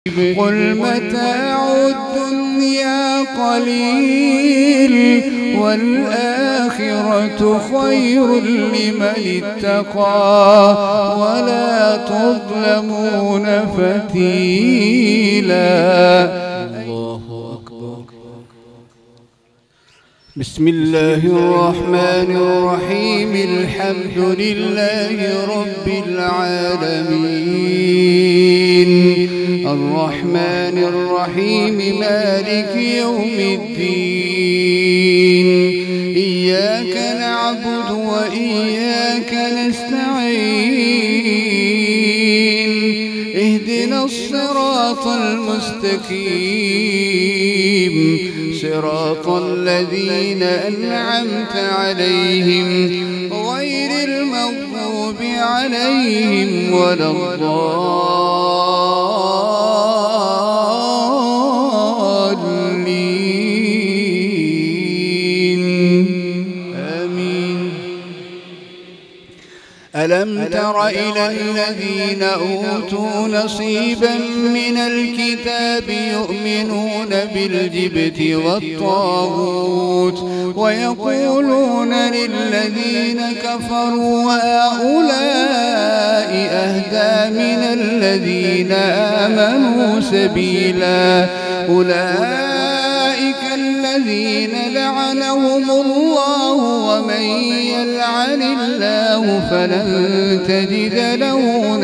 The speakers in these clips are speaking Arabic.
قل متاع الدنيا قليل والآخرة خير لمن اتقى ولا تظلمون فتيلا. الله أكبر. بسم الله الرحمن الرحيم. الحمد لله رب العالمين الرحمن الرحيم مالك يوم الدين. إياك نعبد وإياك نستعين. اهدنا الصراط المستقيم صراط الذين أنعمت عليهم غير المغضوب عليهم ولا الضالين. آمين. ألم تر إلى الذين أوتوا نصيبا من الكتاب يؤمنون بالجبت والطاغوت ويقولون للذين كفروا هؤلاء أهدى من الذين آمنوا سبيلا. أولئك الذين لعنهم الله ومن يلعن الله فلن تجد له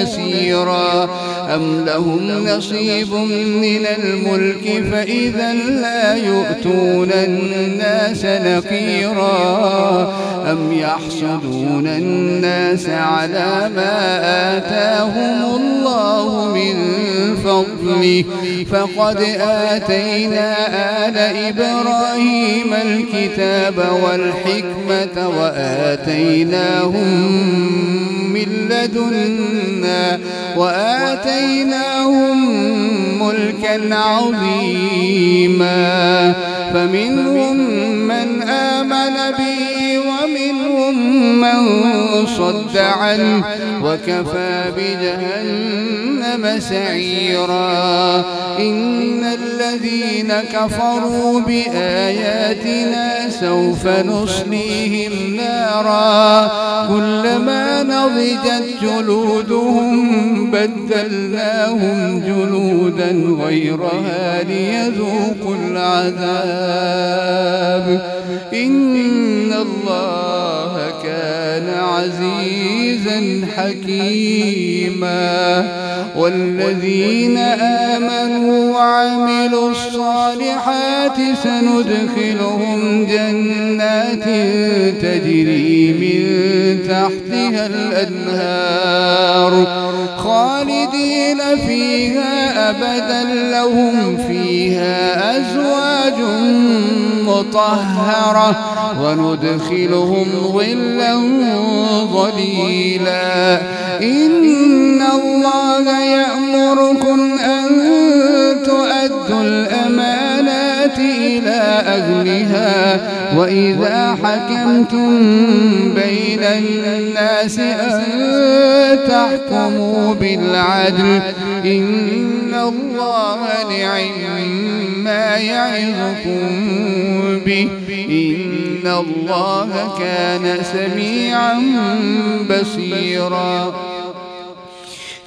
نصيرا. أم لهم نصيب من الملك فإذا لا يؤتون الناس نقيرا. أم يحسدون الناس على ما آتاهم الله من فضله فقد آتينا آل إبراهيم الكتاب والحكمة وآتيناهم ملكا عظيما. فمنهم من آمن به ومنهم من صد عنه وكفى بجهنم سعيرا. إن الذين كفروا بآياتنا سوف نصليهم نارا كلما نضجت جلودهم بدلناهم جلودا غيرها ليذوقوا العذاب. إن الله كان عزيزا حكيما. والذين آمنوا وعملوا الصالحات سندخلهم جنات تجري من تحتها الأنهار خالدين فيها أبدا لهم فيها أزواج مطهرة وندخلهم ظلا ظليلا. إن الله يأمركم أن تؤدوا الأمانات إلى أهلها وإذا حكمتم بين الناس أن تحكموا بالعدل. إن الله نعم ما يعظكم به. إن الله كان سميعا بصيرا.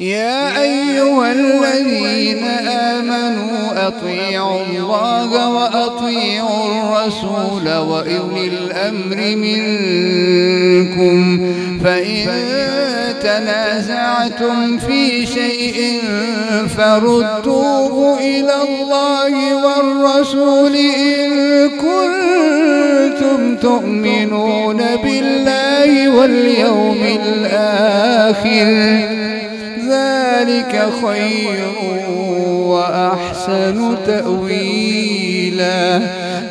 يا أيها الذين آمنوا أطيعوا الله وأطيعوا الرسول وأولي الأمر منكم فإن تنازعتم في شيء فردوه إلى الله والرسول إن كنتم تؤمنون بالله واليوم الآخر ذلك خير وأحسن تأويلا.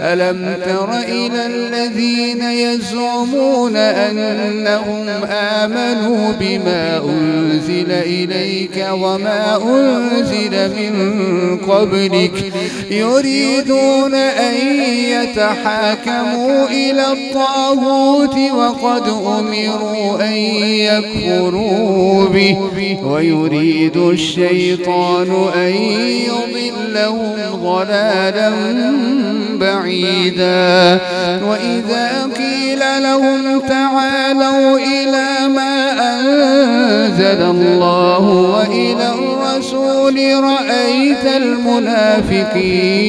ألم تر إلى الذين يزعمون أنهم آمنوا بما أنزل إليك وما أنزل من قبلك يريدون أن يتحاكموا إلى الطاغوت وقد أمروا أن يكفروا به ويريد الشيطان أن يضلهم ضلالا بعيدا وإذا قيل لهم تعالوا إلى ما أنزل الله وإلى الرسول رأيت المنافقين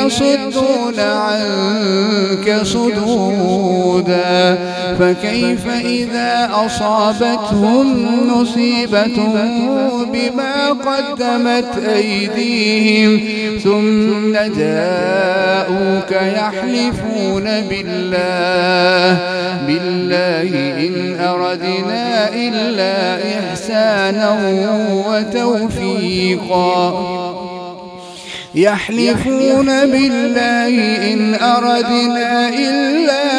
يصدون عنك صدودا فكيف إذا أصابتهم مصيبة بما قدمت أيديهم ثم جاءوك يحلفون بالله إن أردنا إلا إحسانا وتوفيقا يحلفون بالله إن أردنا إلا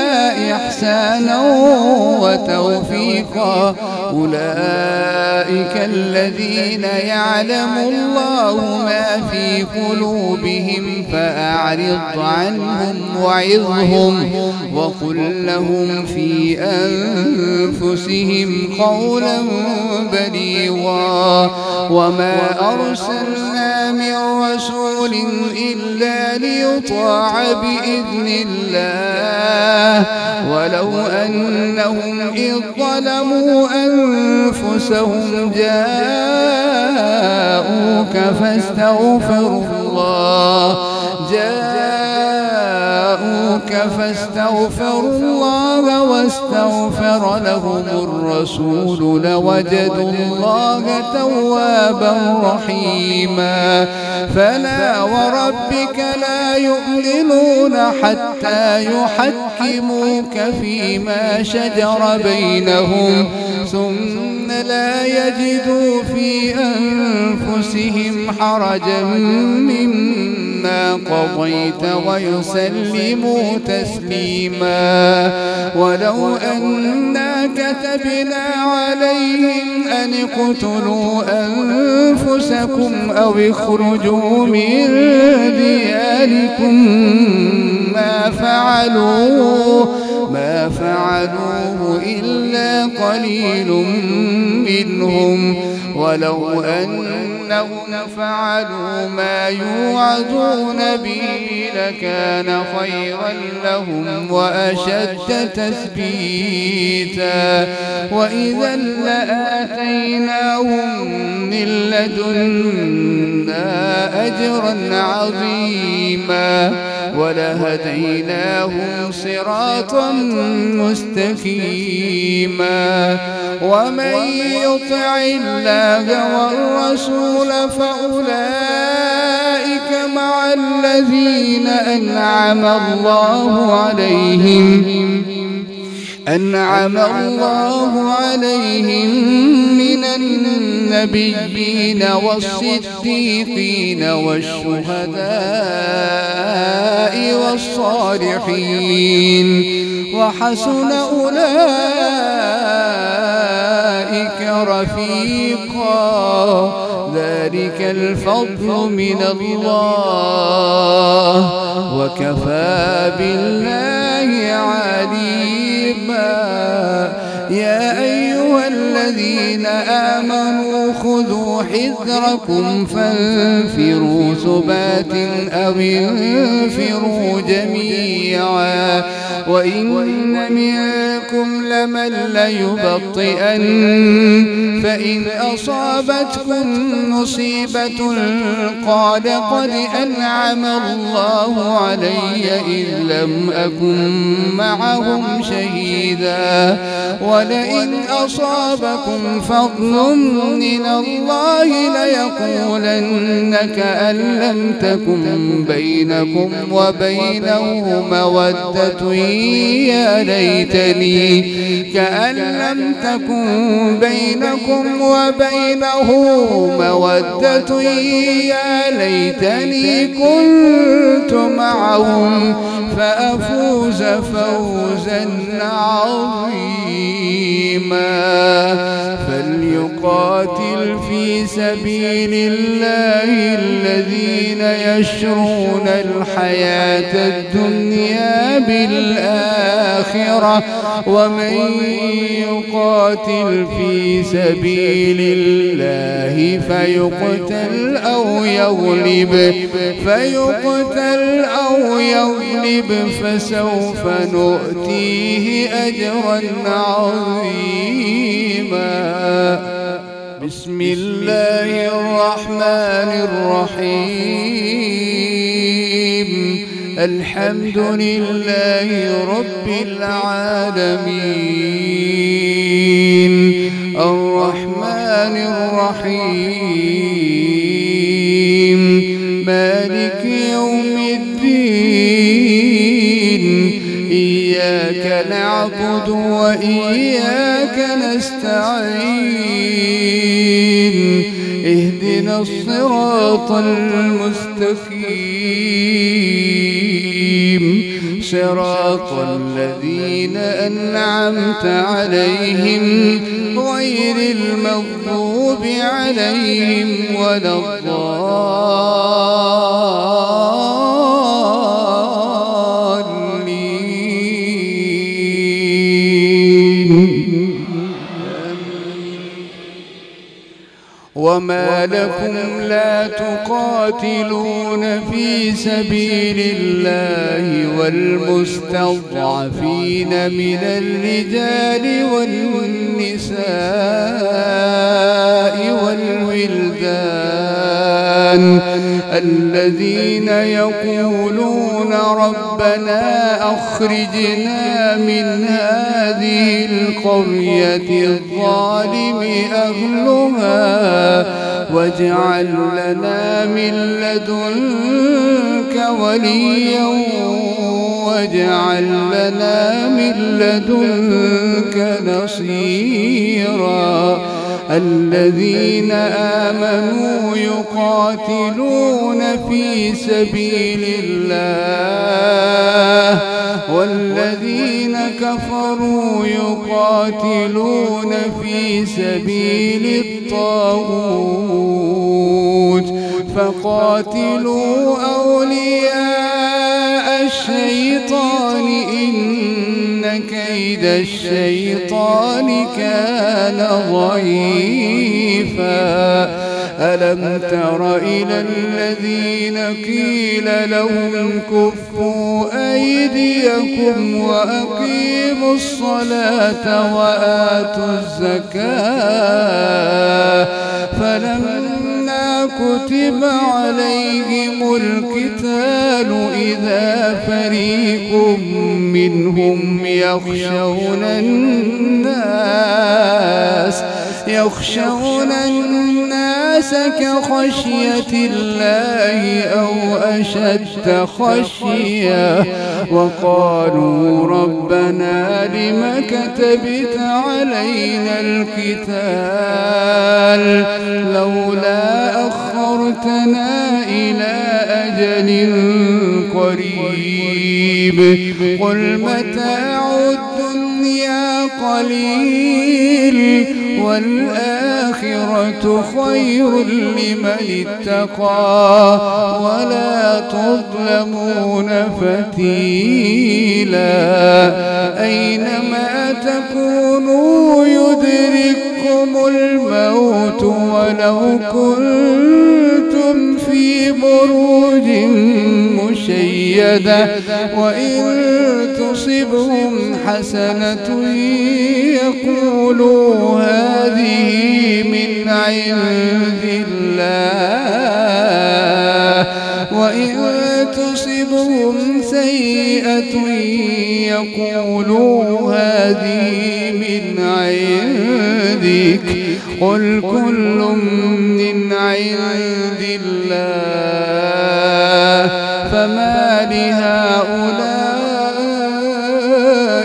إحسانا وتوفيقا أولئك الذين يعلم الله ما في قلوبهم فأعرض عنهم وعظهم وقل لهم في أنفسهم قولا بليغا وما أرسلنا من رسول إلا ليطاع بإذن الله ولو أنهم إذ ظلموا أنفسهم جاءوك فاستغفروا الله واستغفر لهم الرسول لوجدوا الله توابا رحيما فلا وربك لا يؤمنون حتى يحكموك فيما شجر بينهم ثم لا يجدوا في أنفسهم حرجا مما قضيت ويسلموا تسليما ولو أنا كتبنا عليهم أن اقتلوا أنفسكم أو اخرجوا من دياركم ما فعلوه إلا قليل منهم ولو أنهم فعلوا ما يوعظون به لكان خيرا لهم وأشد تثبيتا وإذا لآتيناهم من لدنا أجرا عظيما ولهديناهم صراطا مستقيما ومن يطع الله والرسول فأولئك مع الذين أنعم الله عليهم من النبيين والصديقين والشهداء والصالحين وحسن أولئك رفيقا ذلك الفضل من الله وكفى بالله عليما يا أيها الذين آمنوا خذوا حذركم فانفروا ثبات أو انفروا جميعا وإن منكم لمن ليبطئن فإن أصابتكم مصيبة قال قد أنعم الله علي إذ لم أكن معهم شهيدا ولئن أصابتكم أصابكم فضل من الله ليقولن كأن لم تكن بينكم وبينه مودة يا ليتني كأن لم تكن بينكم وبينه مودة يا ليتني كنت معهم فأفوز فوزا عظيما فليقاتل في سبيل الله الذين يشرون الحياة الدنيا بالآخرة ومن يقاتل في سبيل الله فيقتل أو يغلب فسوف نؤتيه أجرا عظيما. بسم الله الرحمن الرحيم الحمد لله رب العالمين الرحمن الرحيم مالك يوم الدين إياك نعبد وإياك نستعين اهدنا الصراط المستقيم صراط الذين أنعمت عليهم غير المغضوب عليهم ولا وما لكم لا تقاتلون في سبيل الله والمستضعفين من الرجال والنساء والولدان الذين يقولون ربنا أخرجنا من هذه القرية الظالم أهلها واجعل لنا من لدنك وليا واجعل لنا من لدنك نصيرا. الذين آمنوا يقاتلون في سبيل الله والذين كفروا يقاتلون في سبيل الطاغوت فقاتلوا أولياء الشيطان إن كيد الشيطان كان ضعيفا. ألم تر إلى الذين قيل لهم كفوا أيديكم وأقيموا الصلاة وآتوا الزكاة فلما كتب عليهم القتال إذا فريق منهم يخشون الناس كخشية الله أو أشد خشية وقالوا ربنا لم كتبت علينا القتال لولا أخرتنا إلى أجل قريب قل متاع الدنيا قليل والآخرة خير لمن اتقى ولا تظلمون فتيلا. أينما تكونوا يدرككم الموت ولو كنتم في بروج مشيدة وإن تصبهم حسنة يقولوا هذه من عند الله وإن تصبهم سيئة يقولوا هذه من عند عندك قل كل من عند الله فما لهؤلاء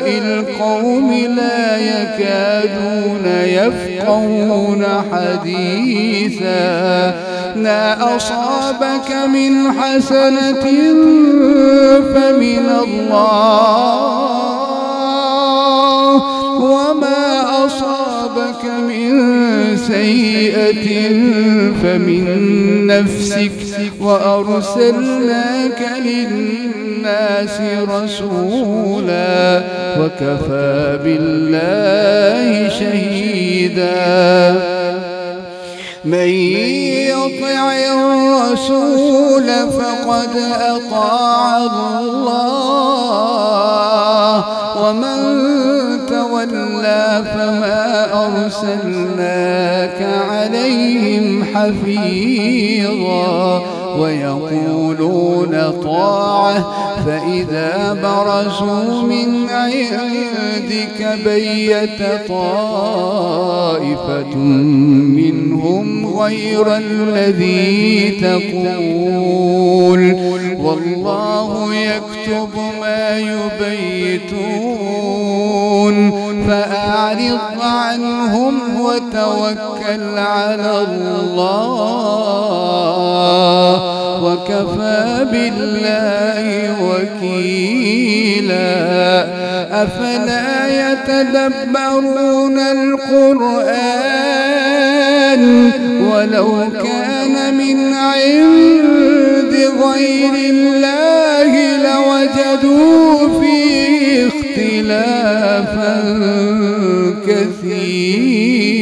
القوم لا يكادون يفقهون حديثا ما أصابك من حسنة فمن الله وما أصابك من سيئة فمن نفسك وأرسلناك للناس رسولا وكفى بالله شهيدا من يطع الرسول فقد أطاع الله ومن تولى فما أرسلناك عليهم حفيظا ويقولون طاعة فإذا برزوا من عندك بيت طائفة منهم غير الذي تقول والله يكتب ما يبيتون فأعرض عنهم وتوكل على الله وكفى بالله وكيلا أفلا يتدبرون القرآن ولو كان من عند غير الله لوجدوا فيه اختلافا كثيرا